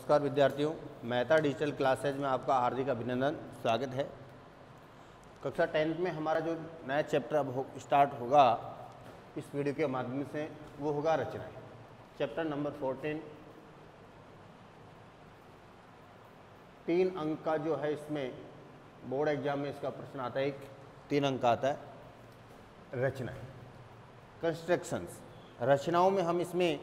नमस्कार विद्यार्थियों, Mehta digital classes में आपका हार्दिक अभिनंदन, स्वागत है। कक्षा 10th में हमारा जो नया चैप्टर अब स्टार्ट होगा इस वीडियो के माध्यम से, वो होगा रचनाएं। चैप्टर नंबर 14, 3 अंक का जो है, इसमें बोर्ड एग्जाम में इसका प्रश्न आता है, 3 अंक का आता है रचनाएं, कंस्ट्रक्शंस। रचनाओं में हम इसमें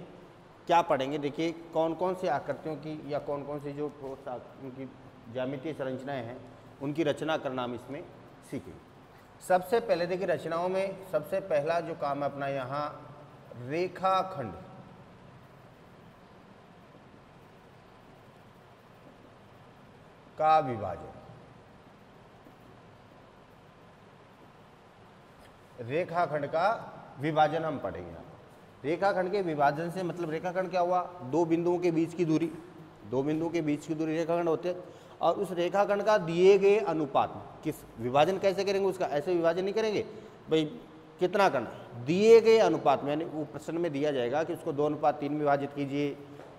क्या पढ़ेंगे, देखिए कौन कौन सी आकृतियों की या कौन कौन सी जो उनकी ज्यामितीय संरचनाएं हैं उनकी रचना करना हम इसमें सीखेंगे। सबसे पहले देखिए, रचनाओं में सबसे पहला जो काम है अपना यहाँ रेखाखंड। का विभाजन, रेखाखंड का विभाजन हम पढ़ेंगे। रेखाखंड के विभाजन से मतलब रेखाखंड क्या हुआ, दो बिंदुओं के बीच की दूरी, रेखाखंड होते हैं। और उस रेखाखंड का दिए गए अनुपात में किस विभाजन कैसे करेंगे, उसका ऐसे विभाजन नहीं करेंगे भाई कितना करना, दिए गए अनुपात में, यानी वो प्रश्न में दिया जाएगा कि उसको 2:3 में विभाजित कीजिए,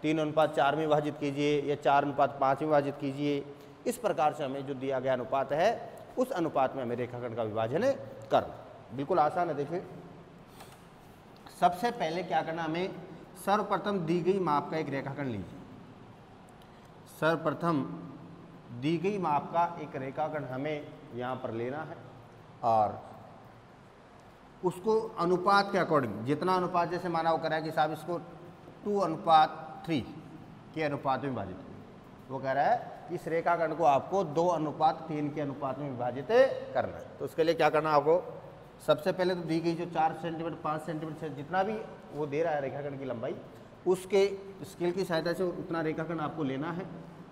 3:4 में विभाजित कीजिए या 4:5 में विभाजित कीजिए। इस प्रकार से हमें जो दिया गया अनुपात है उस अनुपात में हमें रेखाखंड का विभाजन करना। बिल्कुल आसान है। देखिए सबसे पहले क्या करना, हमें सर्वप्रथम दी गई माप का एक रेखाखंड लीजिए। सर्वप्रथम दी गई माप का एक रेखाखंड हमें यहाँ पर लेना है और उसको अनुपात के अकॉर्डिंग, जितना अनुपात जैसे माना वो करा है कि साहब इसको 2:3 के अनुपात में विभाजित, वो कह रहा है कि इस रेखाखंड को आपको 2:3 के अनुपात में विभाजित करना है। तो उसके लिए क्या करना आपको, सबसे पहले तो दी गई जो 4 सेंटीमीटर 5 सेंटीमीटर जितना भी वो दे रहा है रेखाखंड की लंबाई, उसके स्केल की सहायता से उतना रेखाखंड आपको लेना है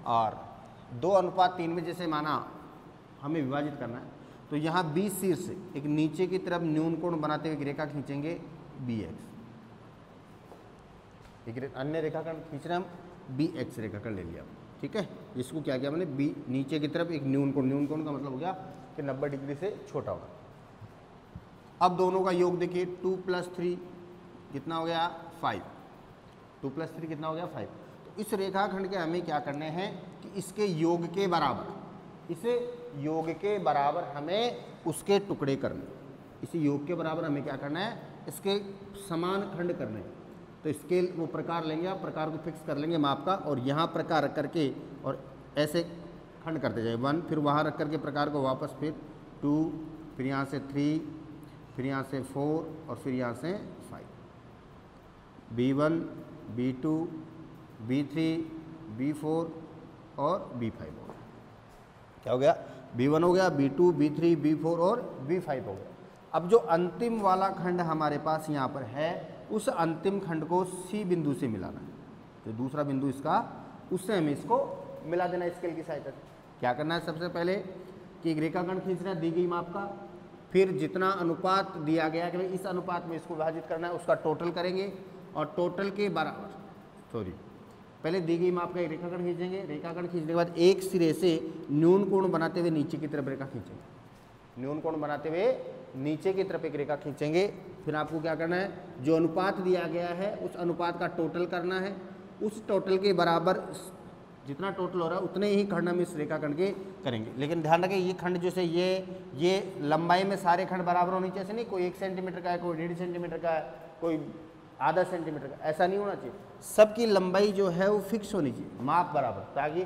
और 2:3 में जैसे माना हमें विभाजित करना है। तो यहाँ बी शीर्ष से एक नीचे की तरफ न्यून कोण बनाते हुए एक रेखा खींचेंगे BX, एक अन्य रेखाखंड खींच रहे हम BX रेखाखंड ले लिया, ठीक है। इसको क्या किया मैंने, बी नीचे की तरफ एक न्यून कोण का मतलब हो गया कि 90 डिग्री से छोटा होगा। अब दोनों का योग देखिए, 2 + 3 कितना हो गया 5, 2 + 3 कितना हो गया 5। तो इस रेखाखंड के हमें क्या करने हैं कि इसके योग के बराबर, इसे योग के बराबर हमें उसके टुकड़े करने, इसी योग के बराबर हमें क्या करना है, इसके समान खंड करने हैं। तो स्केल वो प्रकार लेंगे, आप प्रकार को फिक्स कर लेंगे माप का और यहाँ प्रकार रख करके और ऐसे खंड करते जाए 1, फिर वहाँ रख करके प्रकार को वापस फिर 2, फिर यहाँ से 3, फिर यहाँ से 4 और फिर यहाँ से 5, B1, B2, B3, B4 और B5 हो गया। क्या हो गया, B1 हो गया, B2, B3, B4 और B5 हो गया। अब जो अंतिम वाला खंड हमारे पास यहाँ पर है, उस अंतिम खंड को C बिंदु से मिलाना है, जो दूसरा बिंदु इसका, उससे हमें इसको मिला देना स्केल की सहायता से। क्या करना है, सबसे पहले कि एक रेखाखंड खींचना है दी गई माप का, फिर जितना अनुपात दिया गया कि इस अनुपात में इसको विभाजित करना है उसका टोटल करेंगे और टोटल के बराबर, पहले दी गई माप का एक रेखाखंड खींचेंगे। रेखाखंड खींचने के बाद एक सिरे से न्यून कोण बनाते हुए नीचे की तरफ रेखा खींचेंगे, न्यून कोण बनाते हुए नीचे की तरफ एक रेखा खींचेंगे। फिर आपको क्या करना है, जो अनुपात दिया गया है उस अनुपात का टोटल करना है, उस टोटल के बराबर जितना टोटल हो रहा है उतने ही खंड हम इस रेखाखंड के करेंगे। लेकिन ध्यान रखें, ये खंड जैसे ये लंबाई में सारे खंड बराबर होने चाहिए, नहीं कोई 1 सेंटीमीटर का है, कोई 1.5 सेंटीमीटर का है, कोई आधा सेंटीमीटर का, ऐसा नहीं होना चाहिए। सबकी लंबाई जो है वो फिक्स होनी चाहिए, माप बराबर। ताकि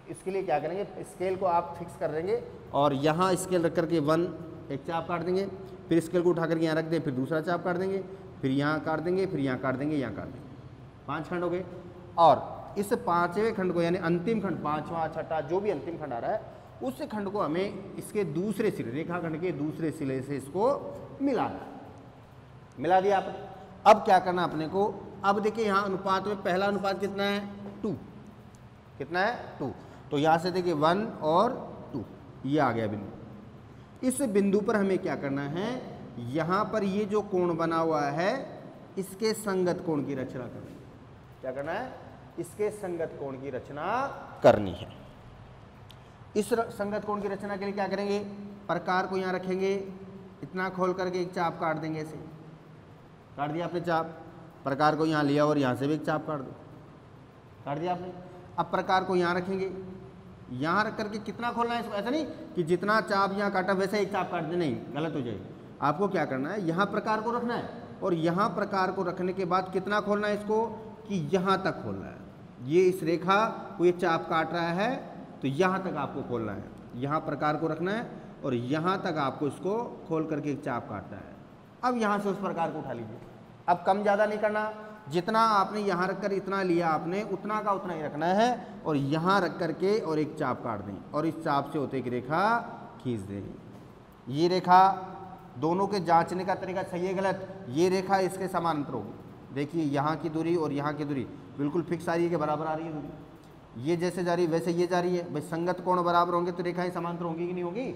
इसके लिए क्या करेंगे, स्केल को आप फिक्स कर देंगे और यहाँ स्केल रख करके 1 एक चाप काट देंगे, फिर स्केल को उठा करके यहाँ रख दें, फिर दूसरा चाप काट देंगे, फिर यहाँ काट देंगे, फिर यहाँ काट देंगे, यहाँ काट देंगे। 5 खंड हो गए। और इस 5वें खंड को, यानी अंतिम खंड 5वां 6ठा जो भी अंतिम खंड आ रहा है, उस खंड को हमें इसके दूसरे सिरे, रेखाखंड के दूसरे सिरे से इसको मिलाना है। मिला दिया आपने। अब क्या करना अपने को, अब देखिए यहाँ अनुपात में पहला अनुपात कितना है 2, कितना है 2। तो यहाँ से देखिए 1 और 2 ये आ गया बिंदु। इस बिंदु पर हमें क्या करना है, यहाँ पर ये जो कोण बना हुआ है इसके संगत कोण की रचना करनी है। क्या करना है, इसके संगत कोण की रचना करनी है। इस संगत कोण की रचना के लिए क्या करेंगे, प्रकार को यहाँ रखेंगे, इतना खोल करके एक चाप काट देंगे, ऐसे काट दिया आपने चाप, प्रकार को यहाँ लिया और यहाँ से भी एक चाप काट दो। काट दिया आपने। अब प्रकार को यहाँ रखेंगे, यहाँ रख करके कितना खोलना है इसको, ऐसा नहीं कि जितना चाप यहाँ काटा वैसे एक चाप काट दे, नहीं, गलत हो जाएगी। आपको क्या करना है, यहाँ प्रकार को रखना है और यहाँ प्रकार को रखने के बाद कितना खोलना है इसको, कि यहाँ तक खोलना है। ये इस रेखा को ये चाप काट रहा है तो यहाँ तक आपको खोलना है, यहाँ प्रकार को रखना है और यहाँ तक आपको इसको खोल करके एक चाप काटना है। अब यहाँ से उस प्रकार को उठा लीजिए। अब कम ज़्यादा नहीं करना, जितना आपने यहाँ रख कर इतना लिया आपने उतना का उतना ही रखना है और यहाँ रख कर के और एक चाप काट दें और इस चाप से होते एक रेखा खींच दें। ये रेखा दोनों के जांचने का तरीका सही है गलत, ये रेखा इसके समानांतर होगी। देखिए यहाँ की दूरी और यहाँ की दूरी बिल्कुल फिक्स आ रही है कि बराबर आ रही है दूरी, ये जैसे जा रही है वैसे ये जा रही है। भाई संगत कोण बराबर होंगे तो रेखाएं समांतर होंगी कि नहीं होगी,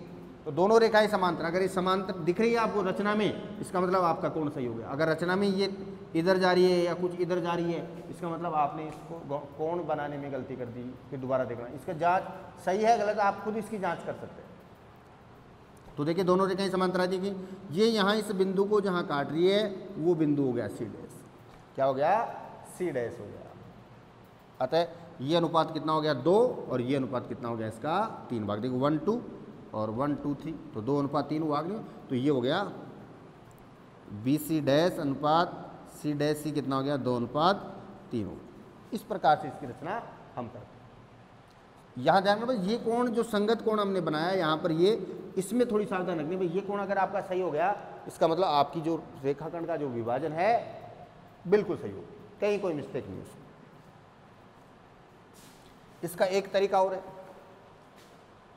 तो दोनों रेखाएं समांतर। अगर ये समांतर दिख रही है आपको रचना में, इसका मतलब आपका कोण सही हो गया। अगर रचना में ये इधर जा रही है या कुछ इधर जा रही है, इसका मतलब आपने इसको कोण बनाने में गलती कर दी, फिर दोबारा देखना। इसका जांच सही है गलत आप खुद इसकी जांच कर सकते हैं। तो देखिए दोनों रेखाएं समांतर आ जाएगी। ये यहाँ इस बिंदु को जहाँ काट रही है वो बिंदु हो गया सी डैश। क्या हो गया, सी डैश हो गया। अतः ये अनुपात कितना हो गया 2 और ये अनुपात कितना हो गया इसका 3 भाग। देखो 1 2 और 1 2 3, तो 2:3 भाग नहीं, तो ये हो गया बी सी डैश अनुपात सी डैश सी कितना हो गया 2:3 हो। इस प्रकार से इसकी रचना हम करते हैं। यहाँ ध्यान रखना ये कोण जो संगत कोण हमने बनाया यहाँ पर, ये इसमें थोड़ी सावधान रखनी भाई। ये कोण अगर आपका सही हो गया इसका मतलब आपकी जो रेखाखंड का जो विभाजन है बिल्कुल सही हो, कहीं कोई मिस्टेक नहीं है। इसका एक तरीका और है,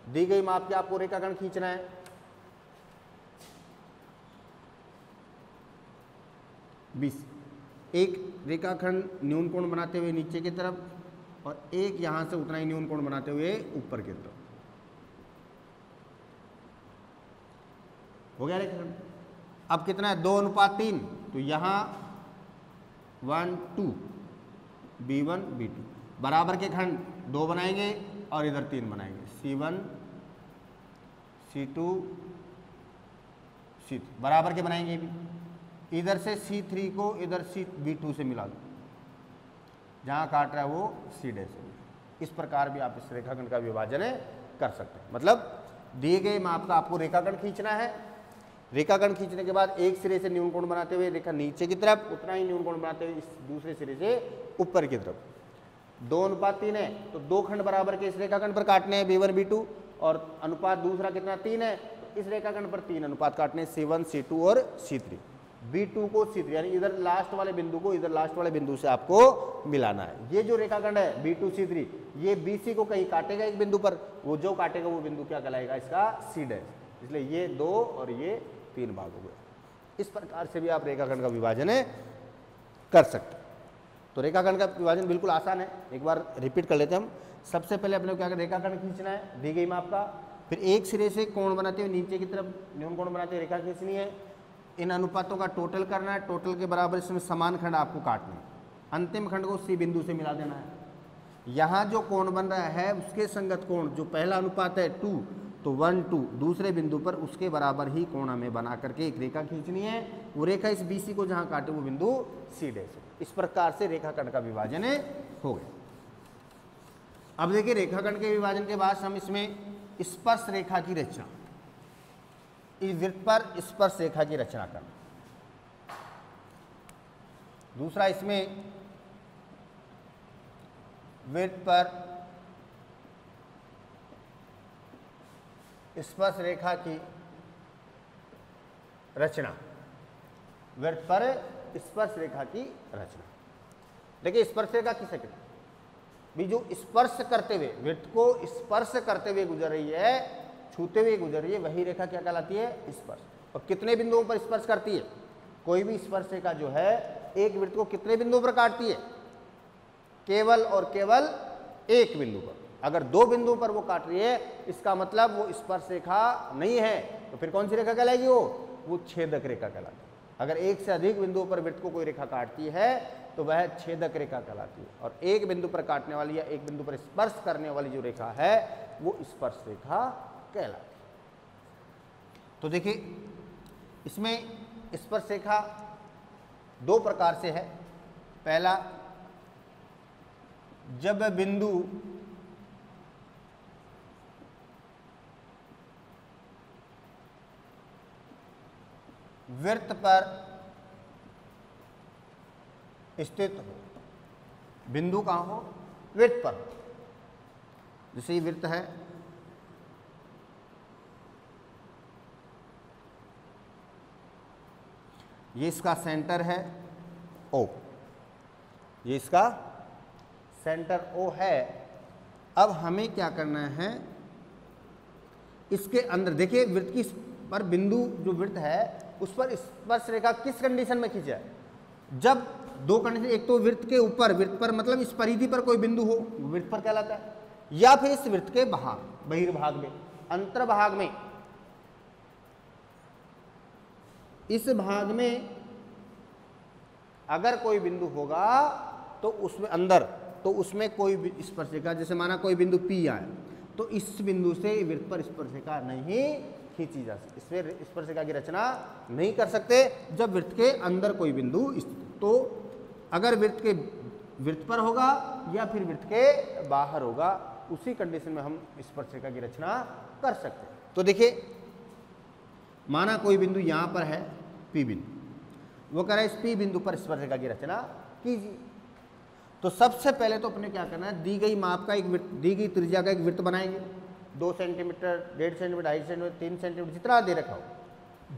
दी गई माप के आपको रेखाखंड खींचना है। एक रेखाखंड न्यून कोण बनाते हुए नीचे की तरफ और एक यहां से उतना ही न्यून कोण बनाते हुए ऊपर की तरफ। हो गया रेखाखंड। अब कितना है 2:3, तो यहां 1 2 B1 B2 बराबर के खंड 2 बनाएंगे और इधर 3 बनाएंगे, C1 C2 C3 बराबर के बनाएंगे भी। इधर से C3 को इधर B2 से मिला दो, जहाँ काट रहा है वो C डैश है। इस प्रकार भी आप इस रेखाखंड का विभाजन कर सकते हैं। मतलब दिए गए माप का आपको रेखाखंड खींचना है। रेखाखंड खींचने के बाद एक सिरे से न्यून कोण बनाते हुए रेखा नीचे की तरफ, उतना ही न्यून कोण बनाते हुए इस दूसरे सिरे से ऊपर की तरफ। 2:3 है तो 2 खंड बराबर के इस रेखाखंड पर काटने हैं B1 B2 और अनुपात दूसरा कितना 3 है, तो इस रेखाखंड पर 3 अनुपात काटने हैं C1 C2 और C3। B2 को C3 यानी इधर लास्ट वाले बिंदु को इधर लास्ट वाले बिंदु से आपको मिलाना है। ये जो रेखाखंड है B2 C3 ये BC को कहीं काटेगा एक बिंदु पर, वो जो काटेगा वो बिंदु क्या कहलाएगा इसका C डैश। इसलिए ये 2 और ये 3 भाग हो गया। इस प्रकार से भी आप रेखाखंड का विभाजन कर सकते हैं। तो रेखाखंड का विभाजन बिल्कुल आसान है, एक बार रिपीट कर लेते हैं हम। सबसे पहले अपने को क्या रेखाखंड खींचना है दी गई माप का, फिर एक सिरे से कोण बनाते हुए नीचे की तरफ न्यून कोण बनाते हुए रेखा खींचनी है। इन अनुपातों का टोटल करना है, टोटल के बराबर इसमें समान खंड आपको काटने हैं। अंतिम खंड को सी बिंदु से मिला देना है। यहाँ जो कोण बन रहा है उसके संगत कोण जो पहला अनुपात है 2 तो 1 2 दूसरे बिंदु पर उसके बराबर ही कोण हमें बना करके एक रेखा खींचनी है। वो रेखा इस BC को जहाँ काटे वो बिंदु C डैश। इस प्रकार से रेखाखंड का विभाजन हो गया। अब देखिए रेखाखंड के विभाजन के बाद हम इसमें स्पर्श रेखा की रचना, इस वृत्त पर स्पर्श रेखा की रचना करना। दूसरा इसमें वृत्त पर स्पर्श रेखा की रचना, वृत्त पर स्पर्श रेखा की रचना। देखिए स्पर्श रेखा किसे कहते हैं भी, जो स्पर्श करते हुए वृत्त को स्पर्श करते हुए गुजर रही है, छूते हुए गुजर रही है, वही रेखा क्या कहलाती है स्पर्श। और कितने बिंदुओं पर स्पर्श करती है, कोई भी स्पर्श रेखा जो है एक वृत्त को कितने बिंदुओं पर काटती है, केवल और केवल एक बिंदु पर। अगर 2 बिंदुओं पर वो काट रही है इसका मतलब वो स्पर्श रेखा नहीं है, तो फिर कौन सी रेखा कहलाएगी, वो छेदक रेखा कहलाती है। अगर एक से अधिक बिंदुओं पर वृत्त को कोई रेखा काटती है तो वह छेदक रेखा कहलाती है। और एक बिंदु पर काटने वाली या एक बिंदु पर स्पर्श करने वाली जो रेखा है वो स्पर्श रेखा कहलाती है। तो देखिए इसमें स्पर्श रेखा 2 प्रकार से है। पहला जब बिंदु वृत्त पर स्थित हो, बिंदु कहाँ हो, वृत्त पर, जैसे ये वृत्त है, ये इसका सेंटर है O, ये इसका सेंटर O है। अब हमें क्या करना है, इसके अंदर देखिए वृत्त की पर बिंदु जो वृत्त है उस पर स्पर्श रेखा किस कंडीशन में खींचा है, जब दो कंडीशन, एक तो वृत्त के ऊपर, वृत्त पर मतलब इस परिधि पर कोई बिंदु हो, वो वृत्त पर कहलाता है, या फिर इस वृत्त के बाहर, बहिर्भाग में, अंतर्भाग में, इस भाग में अगर कोई बिंदु होगा तो उसमें अंदर, तो उसमें कोई स्पर्शिका, जैसे माना कोई बिंदु P आए तो इस बिंदु से वृत्त पर स्पर्शिका नहीं खींची जा सकती, इसमें स्पर्शिका की रचना नहीं कर सकते जब वृत्त के अंदर कोई बिंदु स्थित। तो अगर वृत्त पर होगा या फिर वृत्त के बाहर होगा, उसी कंडीशन में हम स्पर्शिका की रचना कर सकते हैं। तो देखिए माना कोई बिंदु यहाँ पर है P बिंदु, वो कह रहा है इस P बिंदु पर स्पर्शिका की रचना कीजिए। तो सबसे पहले तो अपने क्या करना है, दी गई माप का एक वृत्त, दी गई त्रिज्या का एक वृत्त बनाएंगे, 2 सेंटीमीटर, 1.5 सेंटीमीटर, 2.5 सेंटीमीटर, 3 सेंटीमीटर, जितना दे रखा हो,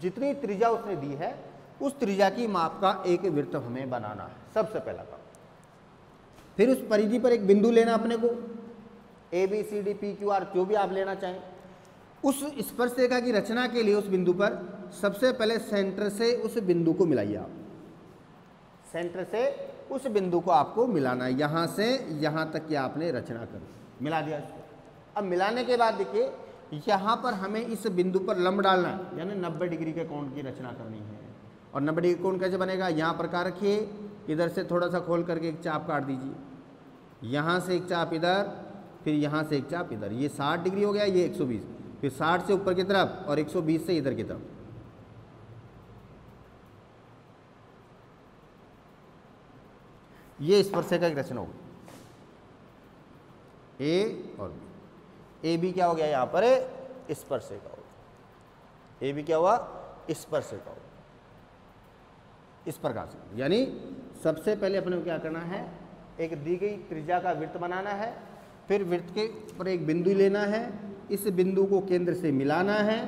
जितनी त्रिज्या उसने दी है उस त्रिज्या की माप का एक वृत्त हमें बनाना है, सबसे पहला काम। फिर उस परिधि पर एक बिंदु लेना अपने को, ABCDPQR जो भी आप लेना चाहें। उस स्पर्शरेखा की रचना के लिए उस बिंदु पर सबसे पहले सेंटर से उस बिंदु को मिलाइए आप, सेंटर से उस बिंदु को आपको मिलाना है, यहाँ से यहाँ तक की आपने रचना कर मिला दिया इसको। अब मिलाने के बाद देखिए यहाँ पर हमें इस बिंदु पर लंब डालना है, यानी 90 डिग्री के कोण की रचना करनी है। और 90 डिग्री कोण कैसे बनेगा, यहाँ प्रकार रखिए, इधर से थोड़ा सा खोल करके एक चाप काट दीजिए, यहाँ से एक चाप इधर, फिर यहाँ से एक चाप इधर, ये 60 डिग्री हो गया, ये 120, फिर 60 से ऊपर की तरफ और 120 से इधर की तरफ। ये स्पर्शरेखा की रचना होगी, A और B। AB क्या हो गया यहाँ पर, स्पर्शरेखा होगी, AB क्या हुआ, स्पर्शरेखा होगी, इस प्रकार से। यानी सबसे पहले अपने को क्या करना है, एक दी गई त्रिज्या का वृत्त बनाना है, फिर वृत्त के ऊपर एक बिंदु लेना है, इस बिंदु को केंद्र से मिलाना है,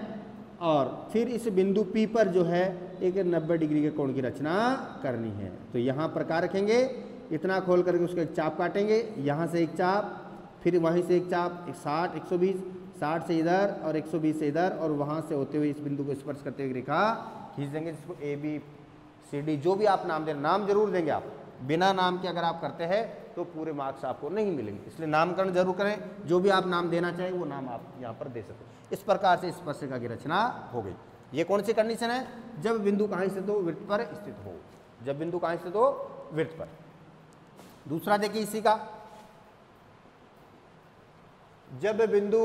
और फिर इस बिंदु P पर जो है एक 90 डिग्री के कोण की रचना करनी है। तो यहाँ प्रकार रखेंगे, इतना खोल करके उसका एक चाप काटेंगे, यहाँ से एक चाप, फिर वहीं से एक चाप, 60, 120, 60 से इधर और 120 से इधर, और वहाँ से होते हुए इस बिंदु को स्पर्श करते हुए रेखा खींच देंगे, जिसको ABCD जो भी आप नाम दें, नाम जरूर देंगे आप, बिना नाम के अगर आप करते हैं तो पूरे मार्क्स आपको नहीं मिलेंगे, इसलिए नामकरण जरूर करें, जो भी आप नाम देना चाहें वो नाम आप यहाँ पर दे सकते। इस प्रकार से स्पर्शरेखा की रचना हो गई। ये कौन सी कंडीशन है, जब बिंदु कहाँ स्थित हो, वृत्त पर स्थित हो, जब बिंदु कहाँ स्थित हो, वृत्त पर। दूसरा देखिए इसी का, जब बिंदु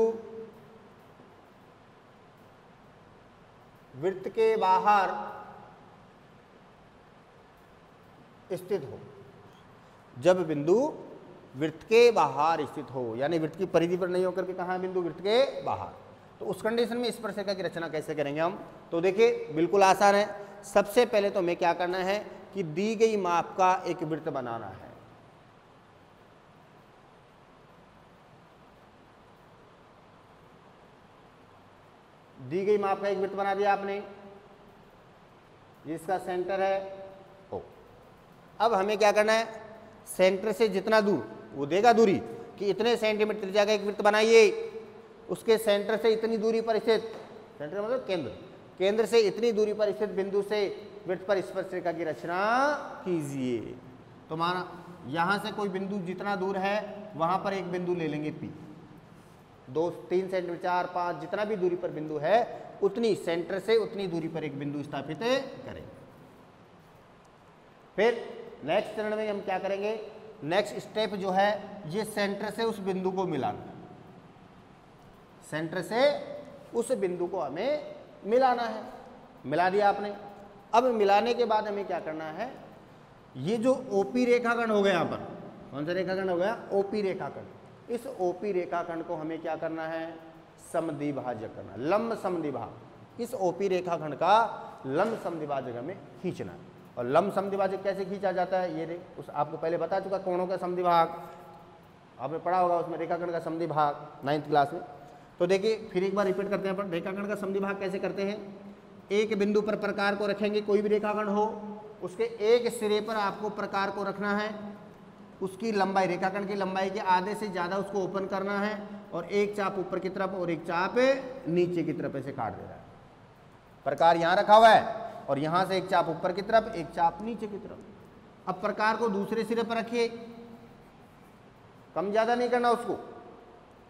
वृत्त के बाहर स्थित हो, जब बिंदु वृत्त के बाहर स्थित हो, यानी वृत्त की परिधि पर नहीं होकर के कहाँ बिंदु, वृत्त के बाहर, तो उस कंडीशन में स्पर्शरेखा की रचना कैसे करेंगे हम। तो देखिए बिल्कुल आसान है, सबसे पहले तो हमें क्या करना है कि दी गई माप का एक वृत्त बनाना है, दी गई माप का एक वृत्त बना दिया आपने, जिसका सेंटर है O। अब हमें क्या करना है, सेंटर से जितना दूर, वो देगा दूरी कि इतने सेंटीमीटर त्रिज्या का एक वृत्त बनाइए, उसके सेंटर से इतनी दूरी पर स्थित, सेंटर मतलब केंद्र, केंद्र से इतनी दूरी पर स्थित बिंदु से वृत्त पर स्पर्शरेखा की रचना कीजिए। तो माना यहाँ से कोई बिंदु जितना दूर है वहाँ पर एक बिंदु ले लेंगे P, 2, 3 सेंटीमीटर, 4, 5 जितना भी दूरी पर बिंदु है उतनी सेंटर से उतनी दूरी पर एक बिंदु स्थापित करेंगे। फिर नेक्स्ट चरण में हम क्या करेंगे, नेक्स्ट स्टेप जो है ये सेंटर से उस बिंदु को मिलाना, सेंटर से उस बिंदु को हमें मिलाना है, मिला दिया आपने। अब मिलाने के बाद हमें क्या करना है, ये जो OP रेखाखंड हो गया यहाँ पर, कौन सा रेखाखंड हो गया? ओपी रेखाखंड। इस ओपी रेखाखंड को हमें क्या करना है? समद्विभाजक करना, लंब समद्विभाजक। इस ओपी रेखाखंड का लंब समद्विभाजक हमें खींचना है। और लंब समद्विभाजक कैसे खींचा जाता है? ये उस आपको पहले बता चुका, कोणों का समद्विभाग आपने पढ़ा होगा, उसमें रेखाखंड का समद्विभाग 9th क्लास में। तो देखिए फिर एक बार रिपीट करते हैं अपन, रेखाखंड का समद्विभाग कैसे करते हैं? एक बिंदु पर प्रकार को रखेंगे, कोई भी रेखाखंड हो, उसके एक सिरे पर आपको प्रकार को रखना है, उसकी लंबाई, रेखाखंड की लंबाई के आधे से ज़्यादा उसको ओपन करना है, और एक चाप ऊपर की तरफ और एक चाप नीचे की तरफ ऐसे काट दे रहा है। प्रकार यहाँ रखा हुआ है और यहाँ से एक चाप ऊपर की तरफ, एक चाप नीचे की तरफ। अब प्रकार को दूसरे सिरे पर रखिए, कम ज़्यादा नहीं करना उसको,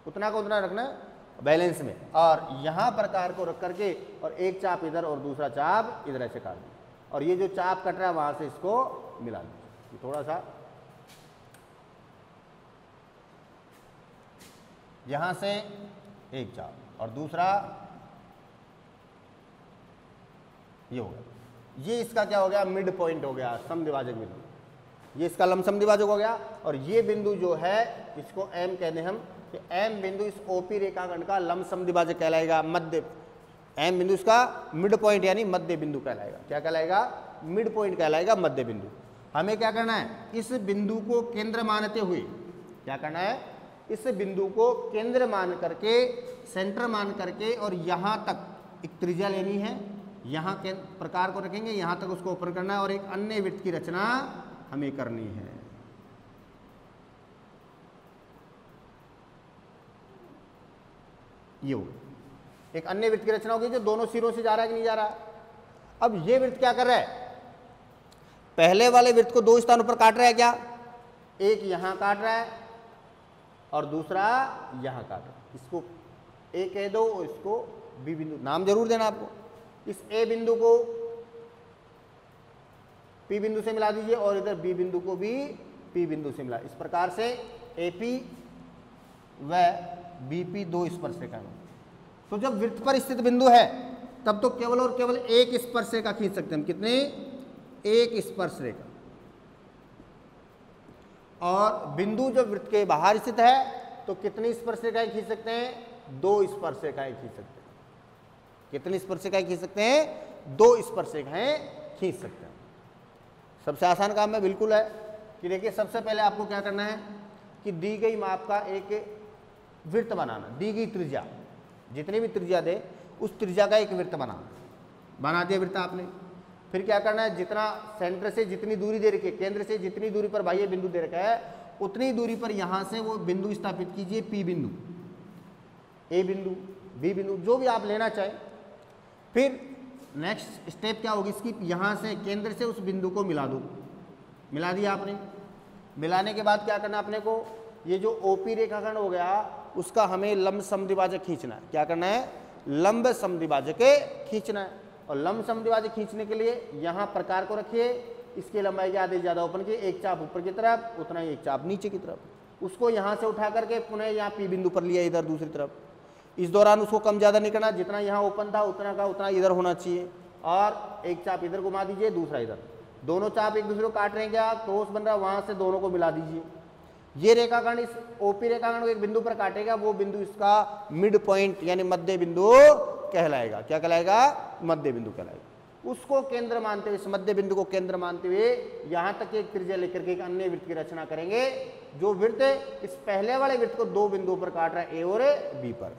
उतना का उतना रखना है बैलेंस में, और यहाँ प्रकार को रख करके और एक चाप इधर और दूसरा चाप इधर ऐसे काट दीजिए, और ये जो चाप कट रहा है वहाँ से इसको मिला दीजिए थोड़ा सा, यहाँ से एक चाप और दूसरा ये हो गया। ये इसका क्या हो गया? मिड पॉइंट हो गया, समद्विभाजक बिंदु। ये इसका लंब समद्विभाजक हो गया। और ये बिंदु जो है इसको एम कहते हैं हम, कि एम बिंदु इस ओपी रेखाखंड का लंब समद्विभाजक कहलाएगा। मध्य एम बिंदु इसका मिड पॉइंट यानी मध्य बिंदु कहलाएगा। क्या कहलाएगा? मिड पॉइंट कहलाएगा, मध्य बिंदु। हमें क्या करना है? इस बिंदु को केंद्र मानते हुए क्या करना है? इस बिंदु को केंद्र मान करके, सेंटर मान करके, और यहाँ तक एक त्रिज्या लेनी है, यहाँ के प्रकार को रखेंगे, यहाँ तक उसको ओपन करना है, और एक अन्य वृत्त की रचना हमें करनी है। ये एक अन्य वृत्त की रचना होगी जो दोनों सिरों से जा रहा है कि नहीं जा रहा। अब ये वृत्त क्या कर रहा है? पहले वाले वृत्त को दो स्थानों पर काट रहा है क्या? एक यहां काट रहा है और दूसरा यहां काट रहा है। इसको ए कह दो और इसको बी बिंदु, नाम जरूर देना आपको। इस ए बिंदु को पी बिंदु से मिला दीजिए और इधर बी बिंदु को भी पी बिंदु से मिला। इस प्रकार से एपी व बीपी दो स्पर्शरेखा हैं। तो जब वृत्त पर स्थित बिंदु है तब तो केवल और केवल एक स्पर्शरेखा खींच सकते हैं हम। कितने? एक स्पर्शरेखा। और बिंदु जब वृत्त के बाहर स्थित है तो कितनी स्पर्शरेखाएं खींच सकते हैं? दो स्पर्शरेखाएं खींच सकते हैं। कितनी स्पर्शरेखाएं खींच सकते हैं? दो स्पर्शरेखाएं खींच सकते हैं। सबसे आसान काम है, बिल्कुल है कि देखिए सबसे पहले आपको क्या करना है कि दी गई माप का एक वृत्त बनाना। दी गई त्रिज्या, जितनी भी त्रिज्या दे उस त्रिज्या का एक वृत्त बनाना। बना दिया वृत्त आपने। फिर क्या करना है? जितना सेंटर से जितनी दूरी दे रखी है, केंद्र से जितनी दूरी पर बाह्य बिंदु दे रखा है उतनी दूरी पर यहां से वो बिंदु स्थापित कीजिए। पी बिंदु, ए बिंदु, बी बिंदु, जो भी आप लेना चाहें। फिर नेक्स्ट स्टेप क्या होगी इसकी? यहां से केंद्र से उस बिंदु को मिला दो। मिला दिया आपने। मिलाने के बाद क्या करना अपने को? ये जो ओपी रेखाखंड हो गया उसका हमें लंब समद्विभाजक खींचना है। क्या करना है? लंब समद्विभाजक खींचना है। और लंब समद्विभाजक खींचने के लिए यहाँ प्रकार को रखिए, इसकी लंबाई के आधे ज़्यादा ओपन किए, एक चाप ऊपर की तरफ उतना ही एक चाप नीचे की तरफ। उसको यहाँ से उठा करके पुनः यहाँ पी बिंदु पर लिया इधर दूसरी तरफ। इस दौरान उसको कम ज़्यादा नहीं करना, जितना यहाँ ओपन था उतना का उतना इधर होना चाहिए। और एक चाप इधर घुमा दीजिए, दूसरा इधर। दोनों चाप एक दूसरे को काट रहे हैं क्या? क्रोस बन रहा है, वहाँ से दोनों को मिला दीजिए। ये रेखाखंड इस ओपी रेखाखंड को एक बिंदु पर काटेगा, वो बिंदु इसका मिड पॉइंट यानी मध्य बिंदु कहलाएगा। क्या कहलाएगा? मध्य बिंदु कहलाएगा। उसको केंद्र मानते हुए, इस मध्य बिंदु को केंद्र मानते हुए यहां तक एक त्रिज्या लेकर के एक अन्य वृत्त की रचना करेंगे। जो वृत्त इस पहले वाले वृत्त को दो बिंदुओं पर काट रहा है, ए और बी पर।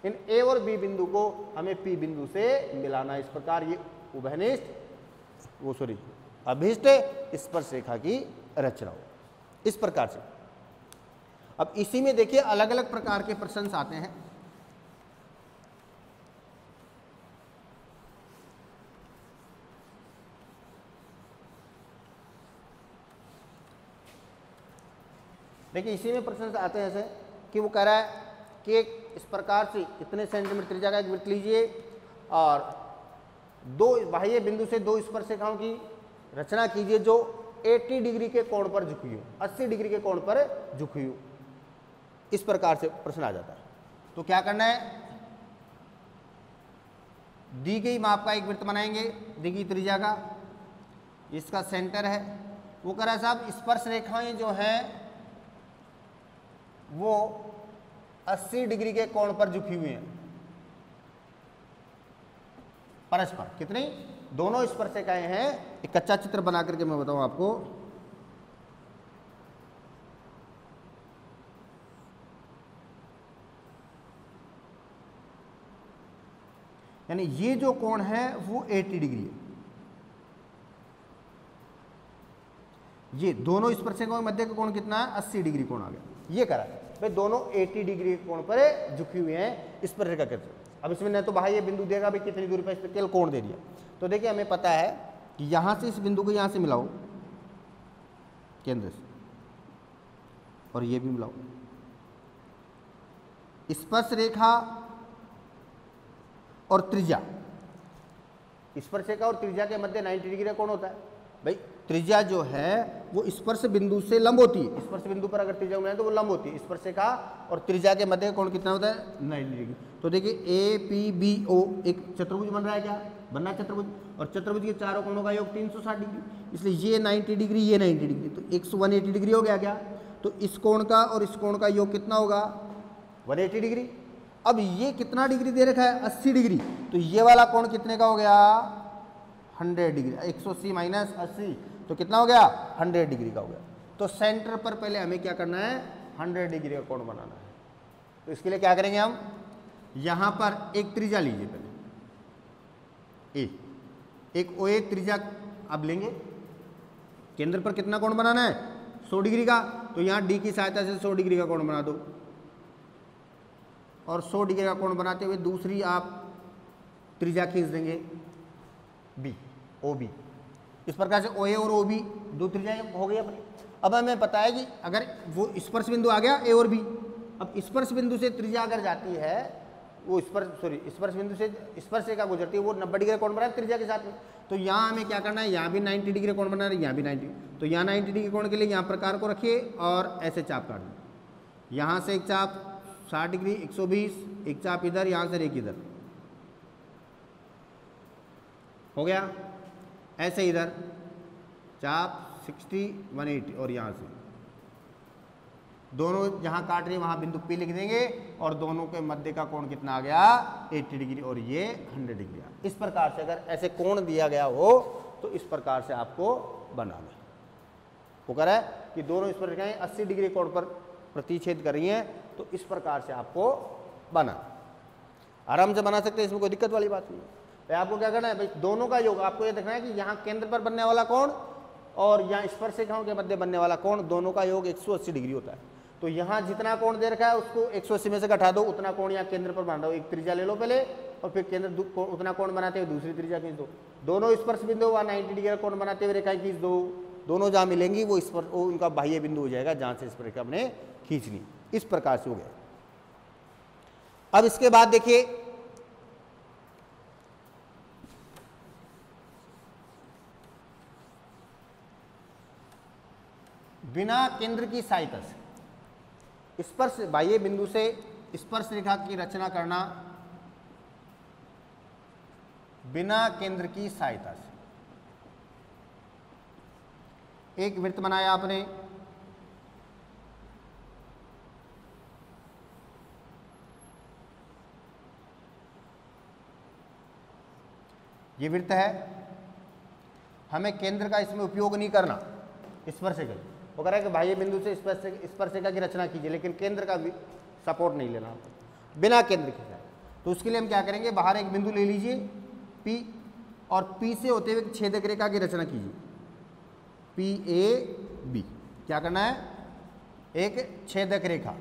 इन ए और बी बिंदु को हमें पी बिंदु से मिलाना। इस प्रकार ये अभिष्ट स्पर्शरेखा की रचना हो इस प्रकार से। अब इसी में देखिए अलग अलग प्रकार के प्रश्न आते हैं। देखिए इसी में प्रश्न आते हैं ऐसे कि वो कह रहा है कि इस प्रकार से इतने सेंटीमीटर त्रिज्या का एक वृत्त लीजिए और दो बाह्य बिंदु से दो स्पर्शरेखाओं की रचना कीजिए जो 80 डिग्री के कोण पर झुकी हो, 80 डिग्री के कोण पर झुकी हो। इस प्रकार से प्रश्न आ जाता है। तो क्या करना है? दी गई माप का एक वृत्त बनाएंगे, दी गई त्रिज्या का। इसका सेंटर है, वो कह रहा है साहब स्पर्श रेखाएं जो हैं वो 80 डिग्री के कोण पर झुकी हुई हैं परस्पर। कितनी? दोनों स्पर्शिकाएं हैं। एक कच्चा चित्र बना करके मैं बताऊं आपको। यानी ये जो कोण है वो 80 डिग्री है। ये दोनों स्पर्शिकाओं के मध्य का कोण कितना है? 80 डिग्री कोण आ गया। ये करा भाई दोनों 80 डिग्री के कोण पर झुकी हुई हैं स्पर्शिका के। अब इसमें न तो बाह्य बिंदु देगा भाई कितनी दूरी पर, इस पर केवल कोण दे दिया। तो देखिए हमें पता है कि यहां से इस बिंदु को यहां से मिलाओ केंद्र से, और ये भी मिलाओ। स्पर्श रेखा और त्रिज्या, स्पर्शिका और त्रिज्या के मध्य 90 डिग्री का कोण होता है। भाई त्रिज्या जो है वो स्पर्श बिंदु से लंब होती है। स्पर्श बिंदु पर अगर त्रिज्या बनाए तो वो लंब होती है। स्पर्शिका और त्रिज्या के मध्य का कोण कितना होता है? 90 डिग्री। तो देखिए ए पी बी ओ एक चतुर्भुज बन रहा है। क्या बन रहा है? चतुर्भुज। और चतुर्भुज के चारों कोणों का योग 360 डिग्री, इसलिए ये 90 डिग्री, ये 90 डिग्री, तो 180 डिग्री हो गया। क्या? तो इस कोण का और इस कोण का योग कितना होगा? 180 डिग्री। अब ये कितना डिग्री दे रखा है? 80 डिग्री। तो ये वाला कोण कितने का हो गया? 100 डिग्री। 180 माइनस 80 तो कितना हो गया? 100 डिग्री का हो गया। तो सेंटर पर पहले हमें क्या करना है? 100 डिग्री का कोण बनाना है। तो इसके लिए क्या करेंगे हम? यहां पर एक त्रिज्या लीजिए पहले, एक OA त्रिज्या अब लेंगे। केंद्र पर कितना कोण बनाना है? 100 डिग्री का। तो यहां D की सहायता से 100 डिग्री का कोण बना दो, और 100 डिग्री का कोण बनाते हुए दूसरी आप त्रिज्या खींच देंगे B, OB। इस प्रकार से OA और OB दो त्रिज्या हो गई अपनी। अब हमें पता है कि अगर वो स्पर्श बिंदु आ गया A और B, अब स्पर्श बिंदु से त्रिज्या अगर जाती है वो स्पर्श बिंदु से स्पर्शिका गुजरती है, वो 90 डिग्री कोण बना है त्रिज्या के साथ में। तो यहाँ हमें क्या करना है? यहाँ भी 90 डिग्री कोण बना रहे, यहाँ भी 90। तो यहाँ 90 डिग्री कोण के लिए यहाँ प्रकार को रखिए और ऐसे चाप काट दीजिए। यहाँ से एक चाप 60 डिग्री 120, एक चाप इधर, यहाँ से एक इधर हो गया। ऐसे इधर चाप 60 180, और यहाँ से दोनों जहाँ काट रहे हैं वहाँ बिंदु P लिख देंगे, और दोनों के मध्य का कोण कितना आ गया? 80 डिग्री, और ये 100 डिग्री। इस प्रकार से अगर ऐसे कोण दिया गया हो तो इस प्रकार से आपको बनाना है। वो कह रहा है कि दोनों स्पर्शिकाएं 80 डिग्री कोण पर प्रतिच्छेद कर रही हैं, तो इस प्रकार से आपको बना आराम से बना सकते हैं, इसमें कोई दिक्कत वाली बात नहीं है। तो आपको क्या करना है भाई? दोनों का योग आपको ये देखना है कि यहाँ केंद्र पर बनने वाला कोण और यहाँ स्पर्शिकाओं के मध्य बनने वाला कोण, दोनों का योग 180 डिग्री होता है। तो यहाँ जितना कोण दे रखा है उसको 180 में से घटा दो, उतना कोण यहाँ केंद्र पर बना दो। एक त्रिज्या ले लो पहले, और फिर केंद्र उतना कोण बनाते हुए दूसरी त्रिज्या खींच दो। दोनों स्पर्श बिंदु वहाँ 90 डिग्री का कोण बनाते हुए रेखाएं खींच दो। दोनों जहाँ मिलेंगी वो उनका बाह्य बिंदु हो जाएगा जहाँ से स्पर्शिका हमने खींचनी। इस प्रकार से हो गया। अब इसके बाद देखिए बिना केंद्र की सहायता से स्पर्श बाह्य बिंदु से स्पर्श रेखा की रचना करना बिना केंद्र की सहायता से। एक वृत्त बनाया आपने, ये वृत्त है, हमें केंद्र का इसमें उपयोग नहीं करना स्पर्शिका। वो कह रहा है कि बाह्य बिंदु से स्पर्शिका की रचना कीजिए, लेकिन केंद्र का भी सपोर्ट नहीं लेना, बिना केंद्र के साथ। तो उसके लिए हम क्या करेंगे? बाहर एक बिंदु ले लीजिए P, और P से होते हुए छेदक रेखा की रचना कीजिए PAB। क्या करना है? एक छेदक रेखा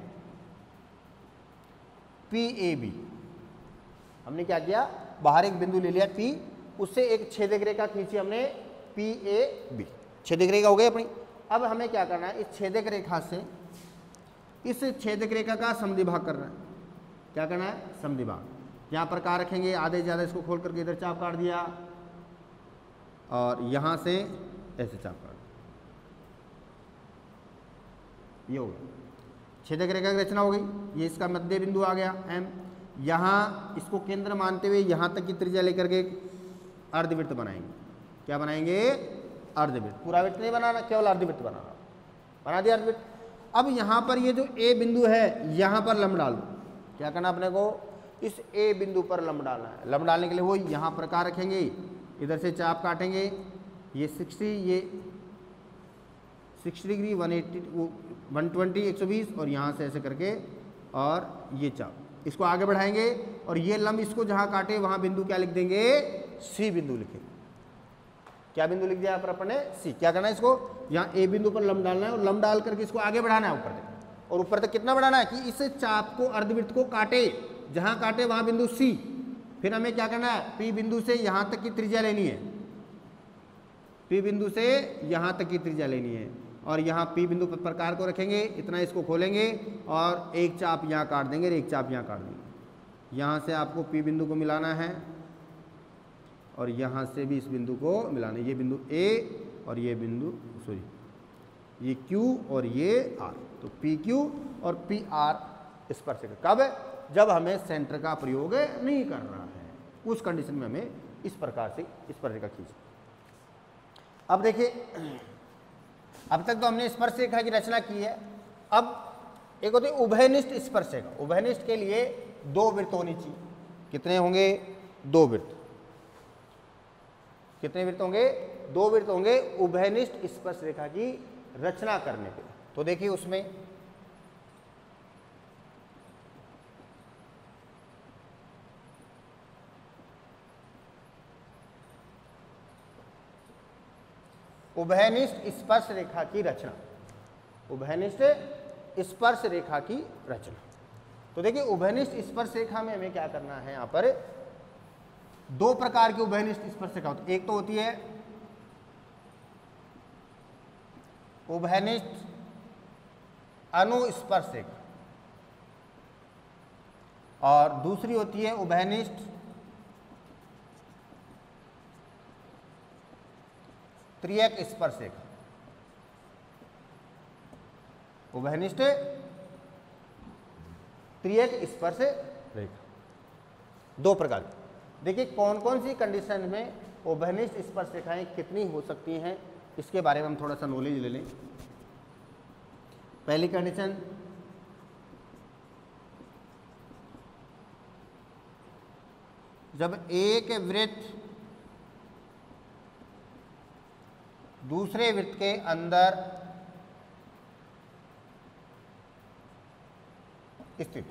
PAB। हमने क्या किया? बाहर एक बिंदु ले लिया P, उससे एक छेदक रेखा खींची हमने PAB। छेदक रेखा हो गई अपनी। अब हमें क्या करना है? इस छेदक रेखा से इस छेदक रेखा का समद्विभाग करना है। क्या करना है? समद्विभाग। यहाँ प्रकार रखेंगे, आधे से ज़्यादा इसको खोल करके इधर चाप काट दिया, और यहाँ से ऐसे चाप काट दिया। ये हो गया छेदक रेखा की रचना हो गई। ये इसका मध्य बिंदु आ गया M। यहाँ इसको केंद्र मानते हुए यहाँ तक की त्रिज्या लेकर के अर्धवृत्त बनाएंगे। क्या बनाएंगे? अर्धवृत्त, पूरा वृत्त नहीं बनाना, केवल अर्धवृत्त बनाना, बना दिया अर्धवृत्त। अब यहाँ पर ये जो ए बिंदु है यहाँ पर लंब डाल दो। क्या करना अपने को, इस ए बिंदु पर लंब डालना है। लंब डालने के लिए वो यहाँ प्रकार रखेंगे, इधर से चाप काटेंगे, ये 60, ये 60 डिग्री, 180, 120, 120 और यहाँ से ऐसे करके और ये चाप, इसको आगे बढ़ाएंगे और ये लंब इसको जहाँ काटे वहाँ बिंदु क्या लिख देंगे, सी बिंदु लिखेंगे। क्या बिंदु लिख दिया यहाँ पर अपन ने, सी। क्या करना है, इसको यहाँ ए बिंदु पर लंब डालना है और लंब डाल करके इसको आगे बढ़ाना है ऊपर तक। और ऊपर तक कितना बढ़ाना है कि इस चाप को, अर्धवृत्त को काटे, जहाँ काटे वहाँ बिंदु सी। फिर हमें क्या करना है, पी बिंदु से यहाँ तक की त्रिज्या लेनी है, पी बिंदु से यहाँ तक की त्रिज्या लेनी है और यहाँ पी बिंदु पर प्रकार को रखेंगे, इतना इसको खोलेंगे और एक चाप यहाँ काट देंगे और एक चाप यहाँ काट देंगे। यहाँ से आपको पी बिंदु को मिलाना है और यहाँ से भी इस बिंदु को मिलाना है। ये बिंदु ए और ये बिंदु, सॉरी, ये क्यू और ये आर। तो पी क्यू और पी आर स्पर्शरेखा कब, जब हमें सेंटर का प्रयोग नहीं कर रहा है, उस कंडीशन में हमें इस प्रकार से स्पर्शरेखा खींचना। अब देखिए, अब तक तो हमने स्पर्शरेखा की रचना की है। अब एक होती है उभयनिष्ठ स्पर्शरेखा। उभयनिष्ठ के लिए दो वृत्त होनी चाहिए। कितने होंगे, दो वृत्त। कितने वृत्त होंगे, दो वृत्त होंगे उभयनिष्ठ स्पर्शरेखा की रचना करने के लिए। तो देखिए उसमें उभयनिष्ठ स्पर्श रेखा की रचना, उभयनिष्ठ स्पर्श रेखा की रचना। तो देखिए उभयनिष्ठ स्पर्श रेखा में हमें क्या करना है, यहाँ पर दो प्रकार की उभयनिष्ठ स्पर्श रेखा होती है। एक तो होती है उभयनिष्ठ अनुस्पर्श रेखा और दूसरी होती है उभयनिष्ठ त्रियक स्पर्श रेखा। उभयनिष्ठ त्रियक स्पर्श रेखा, दो प्रकार की। देखिए कौन कौन सी कंडीशन में उभयनिष्ठ स्पर्श रेखाएं कितनी हो सकती हैं, इसके बारे में हम थोड़ा सा नॉलेज ले लें। पहली कंडीशन, जब एक वृत्त दूसरे वृत्त के अंदर स्थित,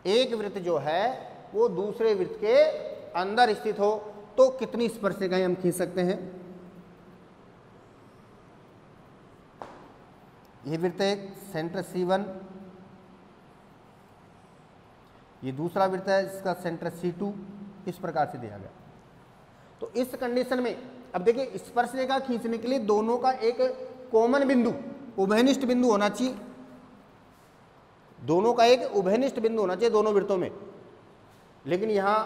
एक वृत्त जो है वो दूसरे वृत्त के अंदर स्थित हो तो कितनी स्पर्शरेखाएं हम खींच सकते हैं। ये वृत्त एक सेंटर C1, ये दूसरा वृत्त है जिसका सेंटर C2, इस प्रकार से दिया गया। तो इस कंडीशन में अब देखिए स्पर्श रेखा खींचने के लिए दोनों का एक कॉमन बिंदु, उभयनिष्ठ बिंदु होना चाहिए। दोनों का एक उभयनिष्ठ बिंदु होना चाहिए दोनों वृत्तों में, लेकिन यहाँ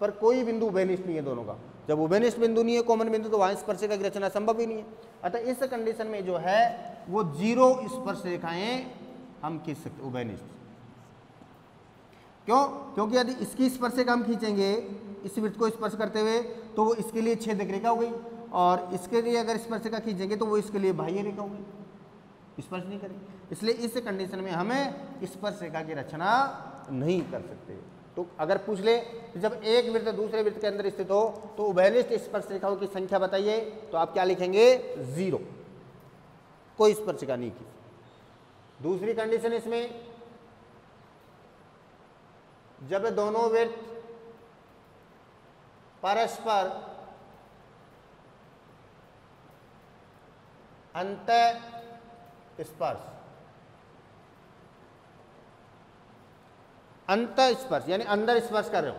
पर कोई बिंदु उभयनिष्ठ नहीं है दोनों का। जब उभयनिष्ठ बिंदु नहीं है, कॉमन बिंदु, तो वहाँ स्पर्श रेखा की रचना संभव ही नहीं है। अतः इस कंडीशन में जो है वो 0 स्पर्श रेखाएं हम खींच सकते उभयनिष्ठ। क्यों? क्योंकि यदि इसकी स्पर्श रेखा हम खींचेंगे इस वृत्त को स्पर्श करते हुए तो वो इसके लिए छेदक रेखा हो गई, और इसके लिए अगर स्पर्श रेखा खींचेंगे तो वो इसके लिए बाह्य रेखा हो गई, स्पर्श नहीं करेंगे। इसलिए इस कंडीशन में हमें स्पर्श रेखा की रचना नहीं कर सकते। तो अगर पूछ ले जब एक वृत्त दूसरे वृत्त के अंदर स्थित हो तो उभयनिष्ठ स्पर्श रेखाओं की संख्या बताइए, तो आप क्या लिखेंगे, 0, कोई स्पर्श रेखा नहीं की। दूसरी कंडीशन इसमें, जब दोनों वृत्त परस्पर अंतः स्पर्श, अंतः स्पर्श यानी अंदर स्पर्श कर रहे हो,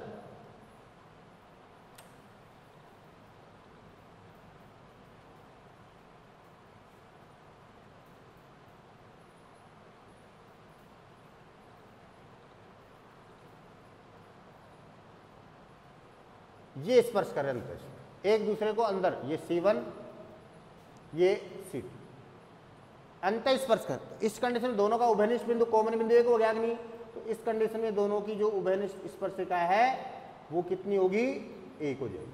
ये स्पर्श कर रहे हैं एक दूसरे को अंदर, ये C1 ये C2, अंत स्पर्श कर। इस कंडीशन में दोनों का उभयनिष्ठ बिंदु कॉमन बिंदु एक हो गया कि नहीं, तो इस कंडीशन में दोनों की जो उभयनिष्ठ स्पर्श रेखा है वो कितनी होगी, 1 हो जाएगी।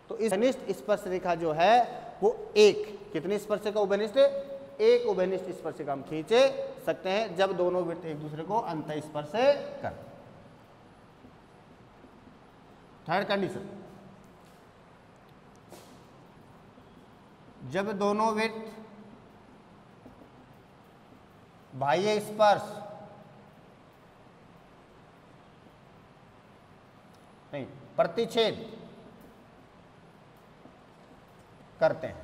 तो इस उभयनिष्ठ स्पर्श रेखा जो है वो एक, कितनी स्पर्शिका उभयनिष्ठ, एक उभयनिष्ठ स्पर्शिका हम खींचे सकते हैं जब दोनों वृत्त एक दूसरे को अंतः स्पर्श कर। थर्ड कंडीशन, जब दोनों वृत्त बाह्य स्पर्श नहीं प्रतिच्छेद करते हैं,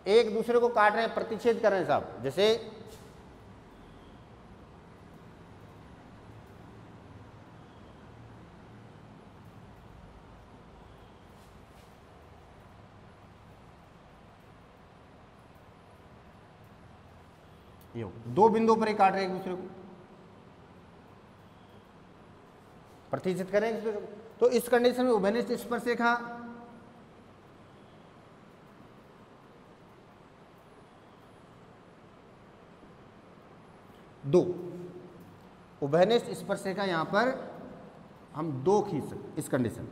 एक दूसरे को काट रहे हैं, प्रतिच्छेद कर रहे हैं साहब, जैसे ये दो बिंदुओं पर ही काट रहे हैं एक दूसरे को, प्रतिच्छेद करें एक दूसरे को। तो इस कंडीशन में उभयनिष्ठ स्पर्श रेखा दो, उभयनिष्ठ स्पर्श रेखा यहां पर हम दो खींच सकते। इस कंडीशन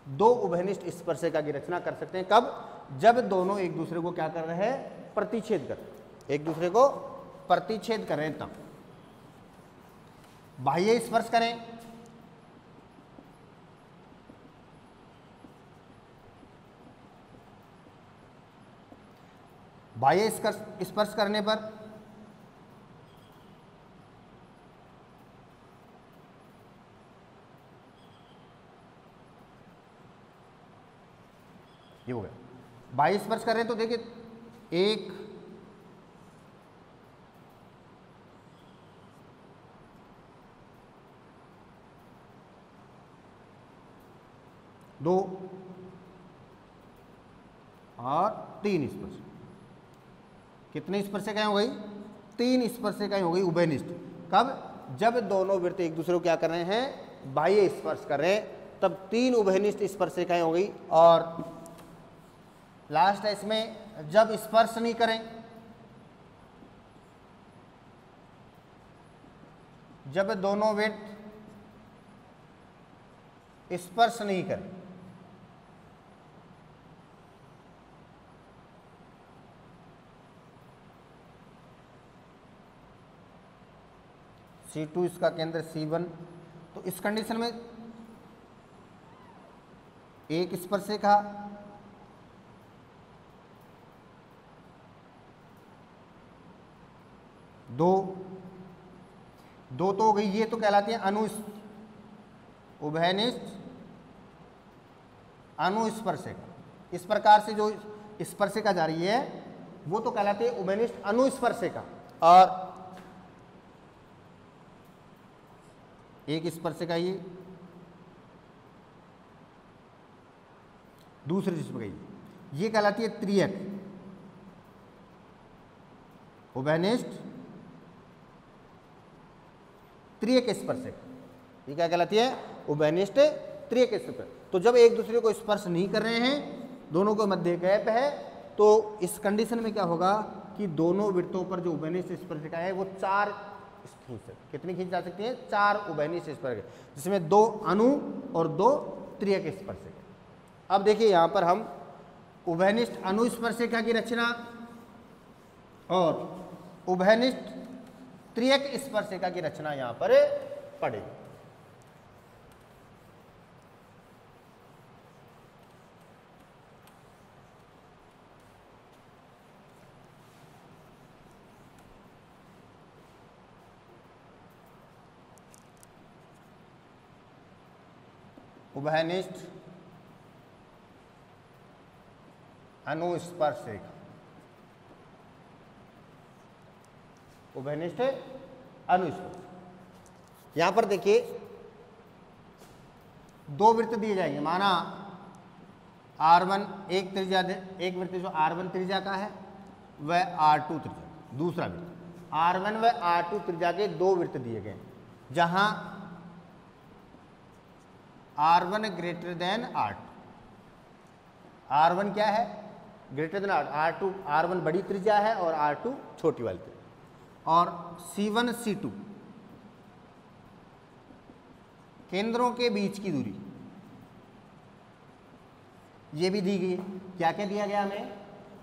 दो उभयनिष्ठ स्पर्श रेखा की रचना कर सकते हैं, कब, जब दोनों एक दूसरे को क्या कर रहे हैं, प्रतिच्छेद कर, एक दूसरे को प्रतिच्छेद कर रहे हैं। तब बाह्य स्पर्श करें, बाह्य स्पर्श करने पर ये हो गया, बाह्य स्पर्श कर रहे हैं तो देखिए एक, दो और तीन स्पर्श, कितनी स्पर्शिकाएं हो गई, तीन स्पर्शिकाएं हो गई उभयनिष्ठ। कब, जब दोनों वृत्त एक दूसरे को क्या कर रहे हैं, बाह्य स्पर्श कर रहे हैं, तब तीन उभयनिष्ठ स्पर्शिकाएं हो गई। और लास्ट है इसमें जब स्पर्श नहीं करें, जब दोनों वृत्त स्पर्श नहीं करें, C2 इसका केंद्र C1, तो इस कंडीशन में एक स्पर्श रेखा दो, दो तो हो गई, ये तो कहलाती है उभयनिष्ठ अनुस्पर्शिका। इस प्रकार से जो स्पर्शिका जा रही है वो तो कहलाती है उभयनिष्ठ अनुस्पर्शिका। और एक स्पर्शिका दूसरी स्पर्शिका ये कहलाती है त्रियक उभयनिष्ठ त्रियक स्पर्शिका। ये क्या कहलाती है, उभयनिष्ठ त्रियक स्पर्शिका। तो जब एक दूसरे को स्पर्श नहीं कर रहे हैं, दोनों के मध्य गैप है, तो इस कंडीशन में क्या होगा कि दोनों वृत्तों पर जो उभयनिष्ठ स्पर्शिका है वो चार कितनी खींच जा सकती है, चार उभयनिष्ठ स्पर्शिका, जिसमें दो अनु और दो त्रियक स्पर्शिका। अब देखिए यहां पर हम उभयनिष्ठ अनुस्पर्शिका की रचना और उभयनिष्ठ त्रियक स्पर्शिका की रचना यहां पर पढ़ेंगे। उभयनिष्ठ अनुस्पर्श रेखा, उभयनिष्ठ अनुस्पर्श। यहां पर देखिए दो वृत्त दिए जाएंगे, माना R1 एक त्रिज्या, एक वृत्त जो R1 त्रिज्या का है वह R2 त्रिज्या, दूसरा वृत्त R1 व R2 त्रिज्या के दो वृत्त दिए गए, जहां R1 greater than R2, R1 क्या है, ग्रेटर देन R2, R1 बड़ी त्रिज्या है और R2 छोटी वाली त्रिज्या, और C1 C2 केंद्रों के बीच की दूरी ये भी दी गई है। क्या क्या दिया गया हमें,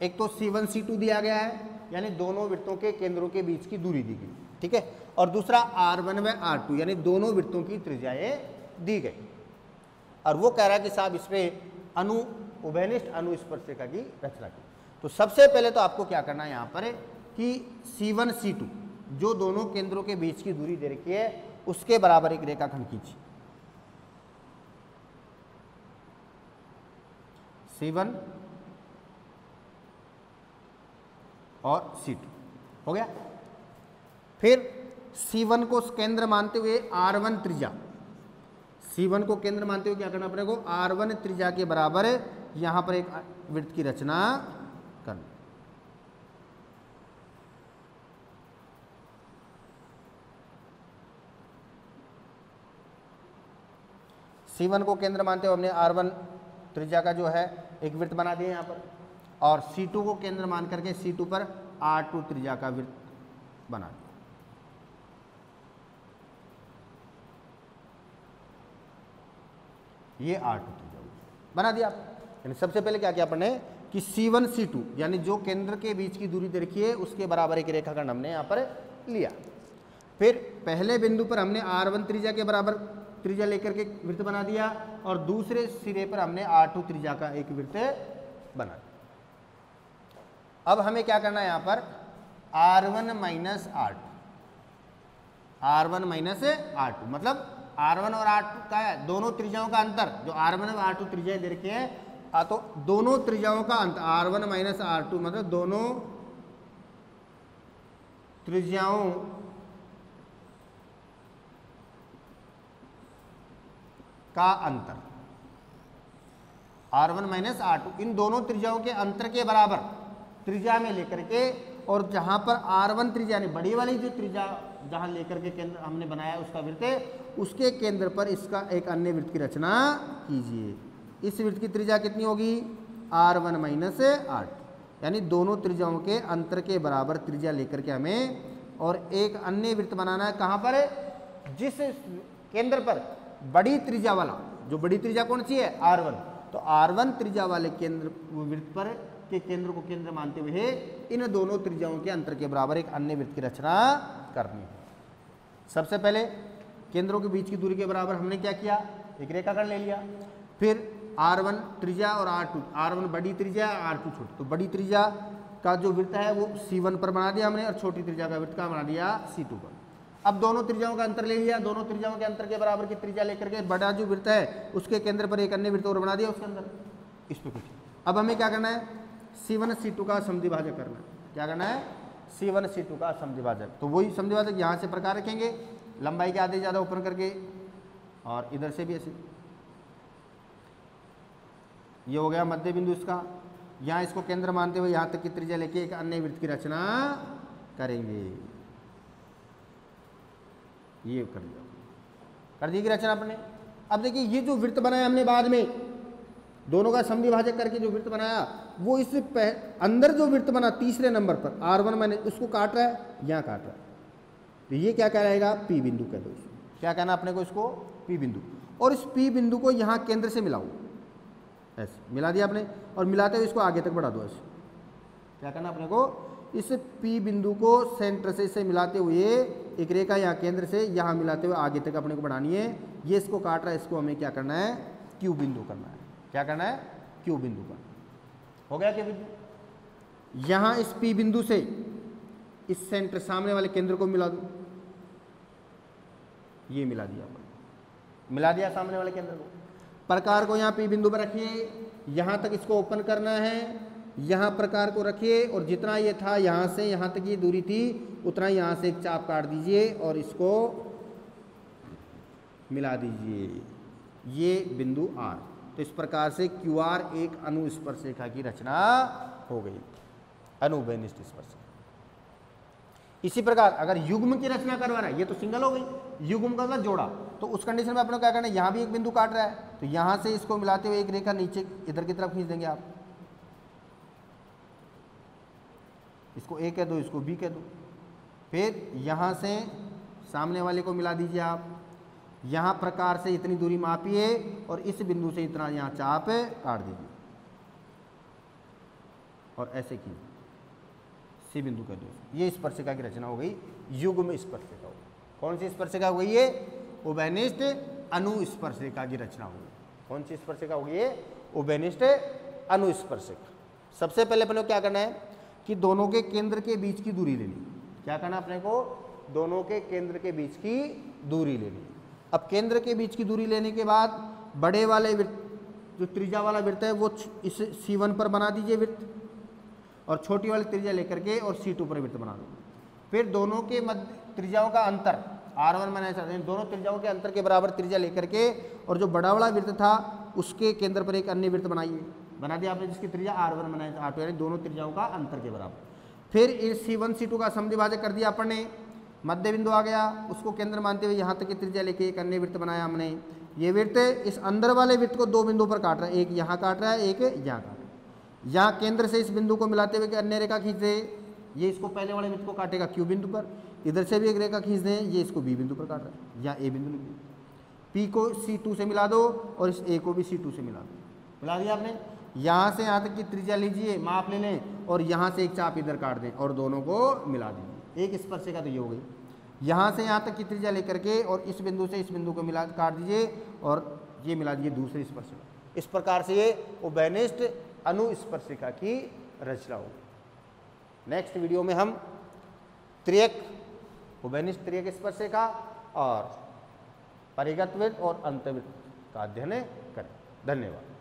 एक तो C1 C2 दिया गया है, यानी दोनों वृत्तों के केंद्रों के बीच की दूरी दी गई, ठीक है, और दूसरा R1 व R2 यानी दोनों वृत्तों की त्रिज्याएं दी गई। और वो कह रहा है कि साहब इस पे उभयनिष्ठ अनुस्पर्शिका की रचना की। तो सबसे पहले तो आपको क्या करना है यहाँ पर कि C1 C2 जो दोनों केंद्रों के बीच की दूरी दे रखी है उसके बराबर एक रेखाखंड खींचिए। C1 और C2 हो गया। फिर C1 को केंद्र मानते हुए R1 त्रिज्या, C1 को केंद्र मानते हुए क्या करना पड़ेगा, R1 त्रिज्या के बराबर यहां पर एक वृत्त की रचना करना। C1 को केंद्र मानते हुए हमने R1 त्रिज्या का जो है एक वृत्त बना दिया यहाँ पर, और C2 को केंद्र मान करके C2 पर R2 त्रिज्या का वृत्त बना दिया। ये R2 त्रिज्या बना दिया। यानी सबसे पहले क्या किया आपने कि C1 C2 यानी जो केंद्र के बीच की दूरी दे रखी है उसके बराबर एक रेखाखंड हमने यहाँ पर लिया। फिर पहले बिंदु पर हमने R1 त्रिज्या के बराबर त्रिज्या लेकर के वृत्त बना दिया, और दूसरे सिरे पर हमने R2 त्रिज्या का एक वृत्त बना दिया। अब हमें क्या करना है यहाँ पर R1 minus R2, R1 minus R2 मतलब R1 और R2 का है दोनों त्रिज्याओं का अंतर, जो R1 और R2 त्रिज्याएं दे रखी है, तो दोनों त्रिज्याओं का अंतर R1 माइनस R2 मतलब दोनों त्रिज्याओं का अंतर, R1 माइनस R2 इन दोनों त्रिज्याओं के अंतर के बराबर त्रिज्या में लेकर के, और जहां पर R1 त्रिज्या यानी बड़ी वाली जो त्रिज्या जहां लेकर के केंद्र हमने बनाया उसका वृत्त, उसके केंद्र पर इसका एक अन्य वृत्त की रचना कीजिए। इस वृत्त की त्रिज्या कितनी होगी, R1 माइनस R2 यानी दोनों त्रिज्याओं के अंतर के बराबर त्रिज्या लेकर के हमें और एक अन्य वृत्त बनाना है। कहां पर, जिस केंद्र पर बड़ी त्रिज्या वाला, जो बड़ी त्रिज्या कौन सी है R1, तो R1 त्रिज्या वाले केंद्र वृत्त पर के केंद्र को केंद्र मानते हुए इन दोनों त्रिज्याओं के अंतर के बराबर एक अन्य वृत्त की रचना करनी है। सबसे पहले केंद्रों के बीच की दूरी के बराबर हमने क्या किया, एक रेखाखंड ले लिया। फिर R1 त्रिज्या और R2, R1 बड़ी त्रिज्या R2 छोटी, तो बड़ी त्रिज्या का जो वृत्त है वो C1 पर बना दिया हमने, और छोटी त्रिज्या का वृत्त का बना दिया C2 पर। अब दोनों त्रिज्याओं का अंतर ले लिया, दोनों त्रिज्याओं के अंतर के बराबर की त्रिज्या लेकर के बड़ा जो वृत्त है उसके केंद्र पर एक अन्य वृत्त और बना दिया उसके अंदर। इस पे कुछ अब हमें क्या करना है, C1 C2 का समद्विभाजक करना है। क्या करना है, C1 C2 का समद्विभाजक। तो वही समद्विभाजक यहाँ से प्रकार रखेंगे, लंबाई के आधे ज़्यादा ओपन करके, और इधर से भी ऐसे। ये हो गया मध्य बिंदु इसका, यहाँ इसको केंद्र मानते हुए यहाँ तक की त्रिज्या लेके एक अन्य वृत्त की रचना करेंगे। ये कर दिया, कर दी की रचना अपने। अब देखिए ये जो वृत्त बनाया हमने बाद में दोनों का समद्विभाजक करके जो वृत्त बनाया, वो इस अंदर जो वृत्त बना तीसरे नंबर पर R1 मैंने उसको काट रहा है, यहाँ काट रहा है, तो ये क्या कहलाएगा, P बिंदु कह दो इसको। क्या कहना अपने को, इसको P बिंदु। और इस P बिंदु को यहाँ केंद्र से मिलाओ, ऐसे मिला दिया आपने, और मिलाते हुए इसको आगे तक बढ़ा दो ऐसे। क्या करना अपने को, इस P बिंदु को सेंटर से इसे मिलाते हुए एक रेखा यहाँ केंद्र से यहाँ मिलाते हुए आगे तक अपने को बढ़ानी है। ये इसको काट रहा है, इसको हमें क्या करना है, Q बिंदु करना है। क्या करना है, Q बिंदु करना। हो गया Q बिंदु। यहाँ इस P बिंदु से इस सेंटर सामने वाले केंद्र को मिला दो, ये मिला दिया, मिला दिया सामने वाले केंद्र को। प्रकार को यहाँ P बिंदु पर रखिए, यहाँ तक इसको ओपन करना है, यहाँ प्रकार को रखिए, और जितना ये था यहाँ से यहाँ तक ये दूरी थी उतना यहाँ से एक चाप काट दीजिए और इसको मिला दीजिए, ये बिंदु R। तो इस प्रकार से QR एक अनुस्पर्शिका की रचना हो गई, अनुभयनिष्ठ स्पर्शिका। इसी प्रकार अगर युग्म की रचना करवाना है, ये तो सिंगल हो गई, युग्म का मतलब जोड़ा, तो उस कंडीशन में अपने क्या करना है, यहाँ भी एक बिंदु काट रहा है, तो यहाँ से इसको मिलाते हुए एक रेखा नीचे इधर की तरफ खींच देंगे आप। इसको A कह दो, इसको B कह दो। फिर यहाँ से सामने वाले को मिला दीजिए आप, यहाँ प्रकार से इतनी दूरी मापिए और इस बिंदु से इतना यहाँ चाप काट दीजिए और ऐसे कीजिए, सी बिंदु का दूरी। ये स्पर्शिका की रचना हो गई, युग्म स्पर्शिका हो गई। कौन सी स्पर्शिका हो गई ये? उभयनिष्ठ अनुस्पर्शिका की रचना होगी। कौन सी स्पर्शिका होगी ये? उभयनिष्ठ अनुस्पर्शिका। सबसे पहले अपने को क्या करना है कि दोनों के केंद्र के बीच की दूरी लेनी। क्या करना अपने को? दोनों के केंद्र के बीच की दूरी लेनी। अब केंद्र के बीच की दूरी लेने के बाद बड़े वाले वृत्त, जो त्रिज्या वाला वृत्त है वो इस C1 पर बना दीजिए वृत्त, और छोटी वाली त्रिज्या लेकर के और C2 पर वृत्त बना दो। फिर दोनों के मध्य त्रिज्याओं का अंतर R1 बनाया जाता है, दोनों त्रिज्याओं के अंतर के बराबर त्रिज्या लेकर के और जो बड़ा वाला वृत्त था उसके केंद्र पर एक अन्य वृत्त बनाइए। बना दिया आपने, जिसकी त्रिज्या R1 बनाया R2, यानी दोनों त्रिज्याओं का अंतर के बराबर। फिर इस C1 C2 का समद्विभाजक कर दिया अपन ने, मध्य बिंदु आ गया, उसको केंद्र मानते हुए यहाँ तक की त्रिज्या लेके एक अन्य वृत्त बनाया हमने। ये वृत्त इस अंदर वाले वृत्त को दो बिंदु पर काट रहा है, एक यहाँ काट रहा है, एक यहाँ काट रहा है। यहाँ केंद्र से इस बिंदु को मिलाते हुए अन्य रेखा खींच दे, ये इसको पहले वाले वृत्त को काटेगा Q बिंदु पर, इधर से भी एक रेखा खींच दें, ये इसको B बिंदु पर काट रहा है, या A बिंदु लिख दो। P को C2 से मिला दो और इस A को भी C2 से मिला दो। मिला दिया आपने। यहाँ से यहाँ तक की त्रिज्या लीजिए, माप ले लें और यहाँ से एक चाप इधर काट दें और दोनों को मिला दीजिए। एक स्पर्शिका तो ये हो गई। यहाँ से यहाँ तक की त्रिज्या लेकर के और इस बिंदु से इस बिंदु को मिला काट दीजिए और ये मिला दीजिए दूसरी स्पर्शिका। इस प्रकार से ये उभयनिष्ठ अनुस्पर्शिका की रचना होगी। नेक्स्ट वीडियो में हम त्रियक, उभयनिष्ठ त्रियक स्पर्शिका और परिगत वृत्त और अंतवृत्त का अध्ययन करें। धन्यवाद।